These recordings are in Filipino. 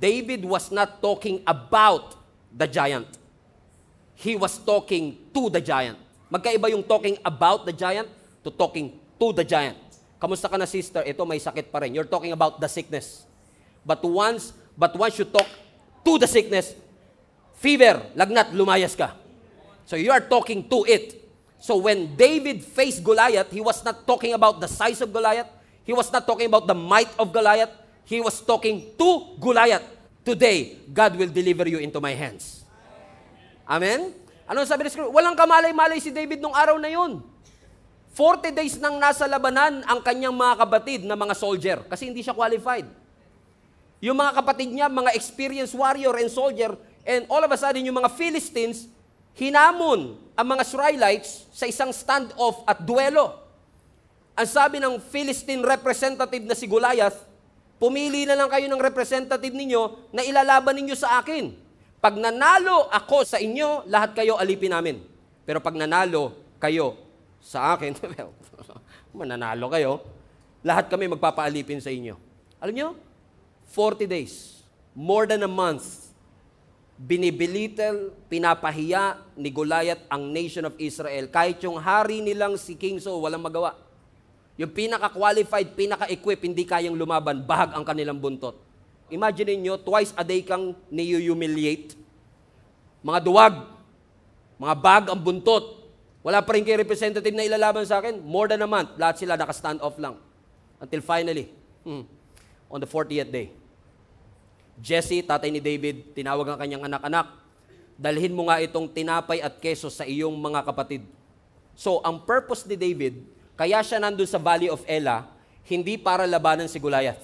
David was not talking about the giant. He was talking to the giant. Magkaiba yung talking about the giant to talking to the giant. Kamusta ka na, sister? Ito, may sakit pa rin. You're talking about the sickness. But once you talk to the sickness, fever, lagnat, lumayas ka. So you are talking to it. So when David faced Goliath, he was not talking about the size of Goliath. He was not talking about the might of Goliath. He was talking to Goliath. Today, God will deliver you into my hands. Amen? Ano sabi ng Scripture? Walang kamalay-malay si David nung araw na yun. 40 days nang nasa labanan ang kanyang mga kapatid na mga soldier kasi hindi siya qualified. Yung mga kapatid niya, mga experienced warrior and soldier, and all of a sudden, yung mga Philistines, hinamon ang mga Israelites sa isang standoff at duelo. Ang sabi ng Philistine representative na si Goliath, pumili na lang kayo ng representative ninyo na ilalaban ninyo sa akin. Pag nanalo ako sa inyo, lahat kayo alipin namin. Pero pag nanalo kayo sa akin, mananalo kayo, lahat kami magpapaalipin sa inyo. Alam nyo? 40 days, more than a month, binibilitel, pinapahiya ni Goliath ang nation of Israel. Kahit yung hari nilang si King Saul, walang magawa. Yung pinaka-qualified, pinaka-equip, hindi kayang lumaban, bahag ang kanilang buntot. Imagine niyo, twice a day kang ni-humiliate. Mga duwag, mga bag ang buntot. Wala pa rin kayo representative na ilalaban sa akin. More than a month, lahat sila naka-stand off lang. Until finally, on the 40th day, Jesse, tatay ni David, tinawag ang kanyang anak-anak, dalhin mo nga itong tinapay at keso sa iyong mga kapatid. So, ang purpose ni David, kaya siya nandun sa Valley of Elah, hindi para labanan si Goliath.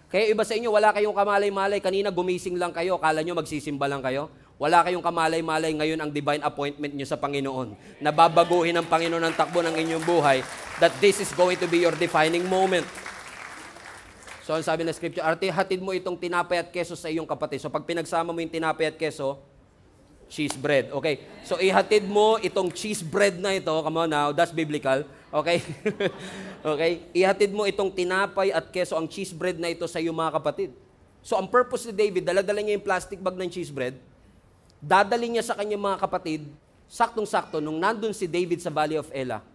Kaya iba sa inyo, wala kayong kamalay-malay. Kanina gumising lang kayo, akala nyo magsisimba lang kayo. Wala kayong kamalay-malay ngayon ang divine appointment nyo sa Panginoon. Nababaguhin ng Panginoon ang takbo ng inyong buhay that this is going to be your defining moment. So, ang sabi ng Scripture, hatid mo itong tinapay at keso sa iyong kapatid. So, pag pinagsama mo yung tinapay at keso, cheese bread. Okay. So, ihatid mo itong cheese bread na ito. Come on now, that's biblical. Okay? Okay? Ihatid mo itong tinapay at keso, ang cheese bread na ito sa iyong mga kapatid. So, ang purpose ni David, dala-dala niya yung plastic bag ng cheese bread, dadali niya sa kanyang mga kapatid, saktong-sakto, nung nandun si David sa Valley of Elah,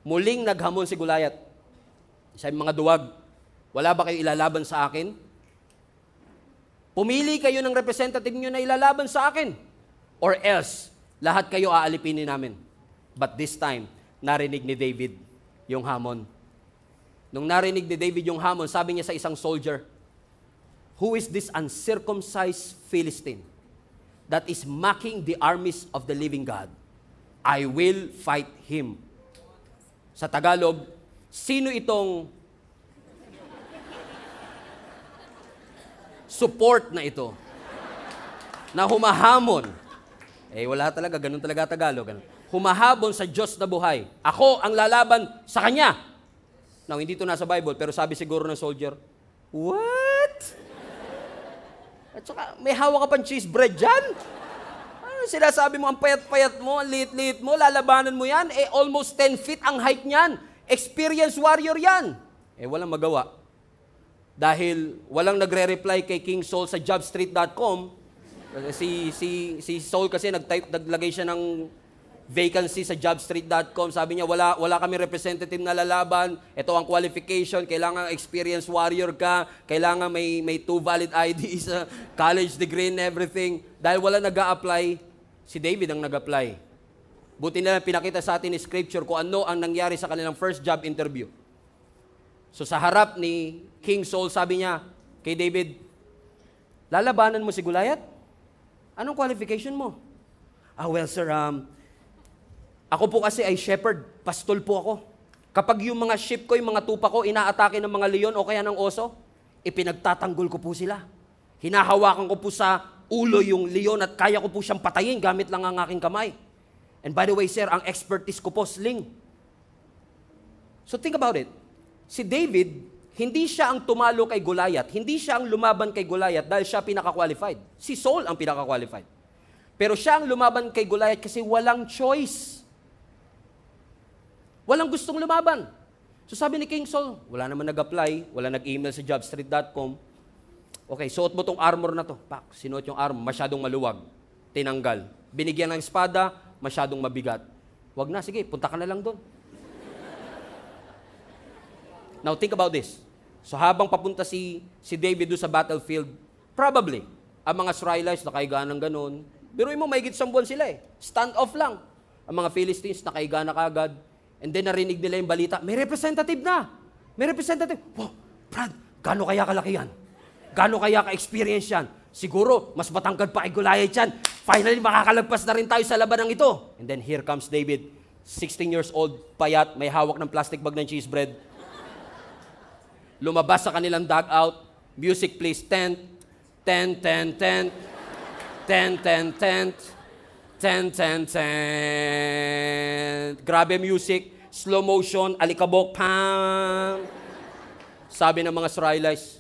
muling naghamon si Goliath. Sabi mga duwag, wala ba kayo ilalaban sa akin? Pumili kayo ng representative niyo na ilalaban sa akin. Or else, lahat kayo aalipinin namin. But this time, narinig ni David yung hamon. Nung narinig ni David yung hamon, sabi niya sa isang soldier, "Who is this uncircumcised Philistine that is mocking the armies of the living God? I will fight him." Sa Tagalog, sino itong support na ito na humahamon? Wala talaga, ganun talaga Tagalog. Ganun. Humahabon sa Diyos na buhay. Ako ang lalaban sa Kanya. Now, hindi ito nasa Bible, pero sabi siguro ng soldier, what? At saka, may hawak ka pang cheese bread dyan? Ano sinasabi mo, ang payat-payat mo, ang liit-liit mo, lalabanan mo yan? Almost 10 feet ang height niyan. Experienced warrior yan. Walang magawa. Dahil walang nagre-reply kay King Saul sa jobstreet.com. Si Saul kasi naglagay siya ng vacancy sa jobstreet.com. Sabi niya, wala kami representative na lalaban. Ito ang qualification. Kailangan experienced warrior ka. Kailangan may 2 valid IDs, college degree and everything. Dahil wala nag-a-apply, si David ang nag-apply. Buti na lang pinakita sa atin ni Scripture kung ano ang nangyari sa kanilang first job interview. So sa harap ni King Saul, sabi niya kay David, lalabanan mo si Goliath? Anong qualification mo? Well sir, ako po kasi ay shepherd, pastol po ako. Kapag yung mga sheep ko, yung mga tupa ko, inaatake ng mga leon o kaya ng oso, ipinagtatanggol ko po sila. Hinahawakan ko po sa ulo yung leon at kaya ko po siyang patayin gamit lang ang aking kamay. And by the way, sir, ang expertise ko po, sling. So think about it. Si David, hindi siya ang tumalo kay Goliath. Hindi siya ang lumaban kay Goliath dahil siya pinaka-qualified. Si Saul ang pinaka-qualified. Pero siya ang lumaban kay Goliath kasi walang choice. Walang gustong lumaban. So sabi ni King Saul, wala naman nag-apply, wala nag-email sa jobstreet.com. Okay, suot mo tong armor na to. Pak, sinuot yung armor, masyadong maluwag. Tinanggal. Binigyan ng espada, masyadong mabigat. Wag na, sige, punta ka na lang doon. Now, think about this. So, habang papunta si David doon sa battlefield, probably, ang mga Israelites nakaiga ng ganun. Biruin mo, mahigit 10 buwan sila eh. Stand off lang. Ang mga Philistines nakaiga na kagad. And then, narinig nila yung balita, may representative na. May representative. Wow, Brad, gaano kaya kalaki yan? Gaano kaya ka-experience yan? Siguro, mas matangkad pa kay Goliath yan. Finally, makakalagpas na rin tayo sa labanang ito. And then here comes David, 16 years old, payat, may hawak ng plastic bag ng cheese bread. Lumabas sa kanilang dugout. Music please, tent, tent, tent, tent, tent, tent, tent, tent, tent, tent. Grabe music, slow motion, alikabok, pam. Sabi ng mga Israelites,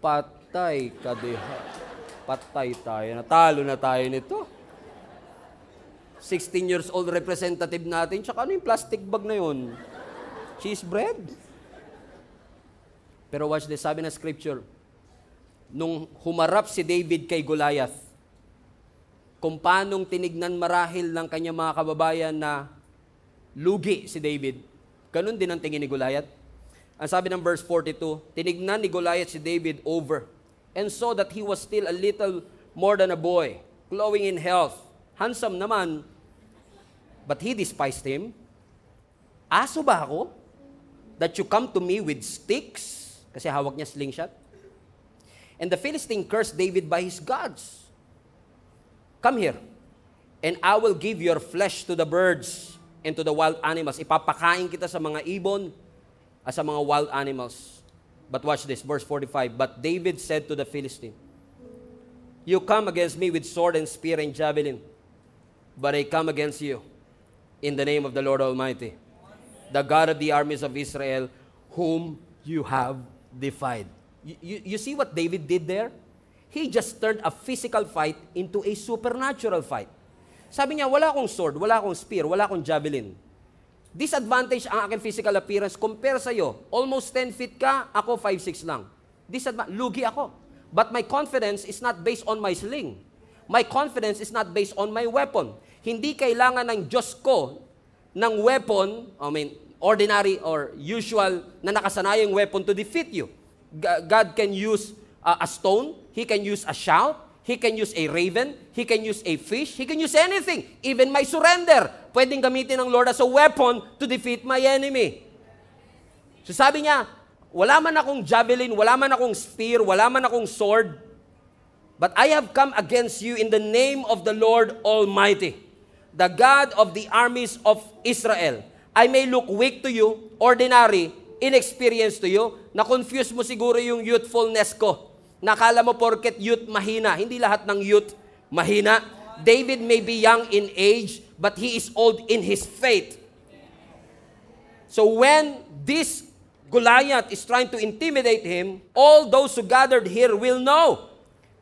patay ka diha. Patay tayo. Natalo na tayo nito. 16 years old representative natin. Tsaka ano yung plastic bag na yun? Cheese bread? Pero watch this. Sabi ng scripture, nung humarap si David kay Goliath, kung paanong tinignan marahil ng kanyang mga kababayan na lugi si David, ganun din ang tingin ni Goliath. Ang sabi ng verse 42, tinignan ni Goliath si David over and saw that he was still a little more than a boy, glowing in health. Handsome naman, but he despised him. Aso ba ako? That you come to me with sticks? Kasi hawak niya slingshot. And the Philistine cursed David by his gods. Come here, and I will give your flesh to the birds and to the wild animals. Ipapakain kita sa mga ibon at sa mga wild animals. But watch this, verse 45. But David said to the Philistine, you come against me with sword and spear and javelin, but I come against you in the name of the Lord Almighty, the God of the armies of Israel, whom you have defied. You see what David did there? He just turned a physical fight into a supernatural fight. Sabi niya, wala akong sword, wala akong spear, wala akong javelin. Disadvantage ang aking physical appearance compare sa'yo. Almost 10 feet ka, ako 5'6" lang. Lugi ako. But my confidence is not based on my sling. My confidence is not based on my weapon. Hindi kailangan ng Diyos ko ng weapon, ordinary or usual na nakasanayang weapon to defeat you. God can use a stone, He can use a shout, He can use a raven, He can use a fish, He can use anything. Even my surrender, pwedeng gamitin ng Lord as a weapon to defeat my enemy. So sabi niya, wala man akong javelin, wala man akong spear, wala man akong sword, but I have come against you in the name of the Lord Almighty, the God of the armies of Israel. I may look weak to you, ordinary, inexperienced to you, na-confuse mo siguro yung youthfulness ko. Nakala mo porket youth mahina. Hindi lahat ng youth mahina. David may be young in age, but he is old in his faith. So when this Goliath is trying to intimidate him, all those who gathered here will know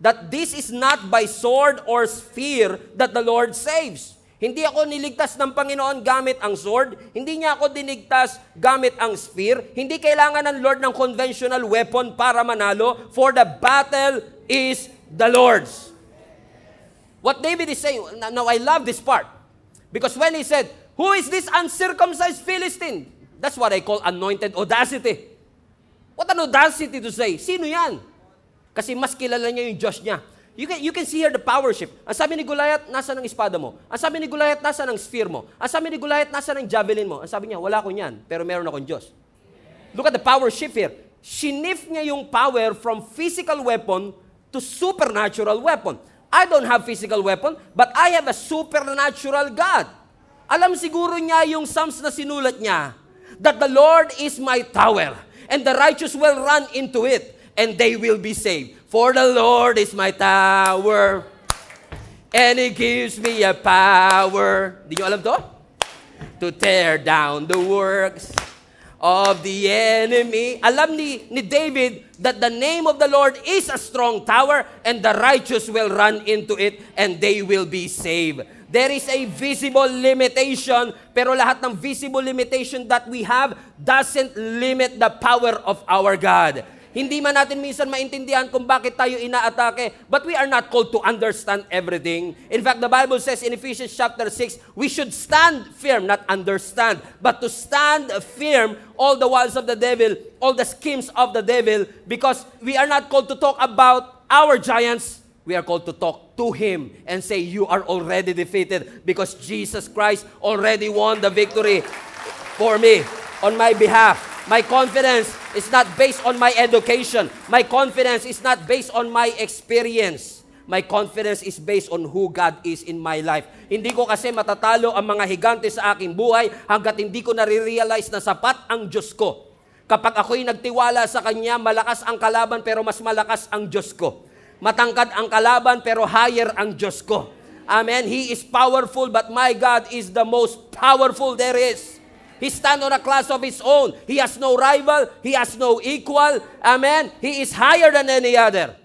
that this is not by sword or spear that the Lord saves. Hindi ako niligtas ng Panginoon gamit ang sword. Hindi niya ako dinigtas gamit ang spear. Hindi kailangan ng Lord ng conventional weapon para manalo, for the battle is the Lord's. What David is saying, now I love this part. Because when he said, who is this uncircumcised Philistine? That's what I call anointed audacity. What an audacity to say. Sino yan? Kasi mas kilala niya yung Diyos niya. You can see here the power shift. Ang sabi ni Goliath, nasa ng espada mo. Ang sabi ni Goliath, nasa ng spear mo. Ang sabi ni Goliath, nasa ng javelin mo. Ang sabi niya, wala ko niyan, pero meron akong Diyos. Look at the power shift here. Shinif niya yung power from physical weapon to supernatural weapon. I don't have physical weapon, but I have a supernatural God. Alam siguro niya yung Psalms na sinulat niya, that the Lord is my tower, and the righteous will run into it, and they will be saved. For the Lord is my tower, and He gives me a power. Di nyo alam to? To tear down the works of the enemy. Alam ni David that the name of the Lord is a strong tower, and the righteous will run into it, and they will be saved. There is a visible limitation, pero lahat ng visible limitation that we have doesn't limit the power of our God. Hindi man natin minsan maintindihan kung bakit tayo inaatake, but we are not called to understand everything. In fact, the Bible says in Ephesians chapter 6, we should stand firm, not understand, but to stand firm all the wiles of the devil, all the schemes of the devil, because we are not called to talk about our giants. We are called to talk to Him and say, you are already defeated because Jesus Christ already won the victory for me, on my behalf. My confidence is not based on my education. My confidence is not based on my experience. My confidence is based on who God is in my life. Hindi ko kasi matatalo ang mga higante sa aking buhay hanggat hindi ko nare-realize na sapat ang Diyos ko. Kapag ako'y nagtiwala sa Kanya, malakas ang kalaban pero mas malakas ang Diyos ko. Matangkad ang kalaban pero higher ang Diyos ko. Amen. He is powerful, but my God is the most powerful there is. He stands on a class of His own. He has no rival. He has no equal. Amen. He is higher than any other.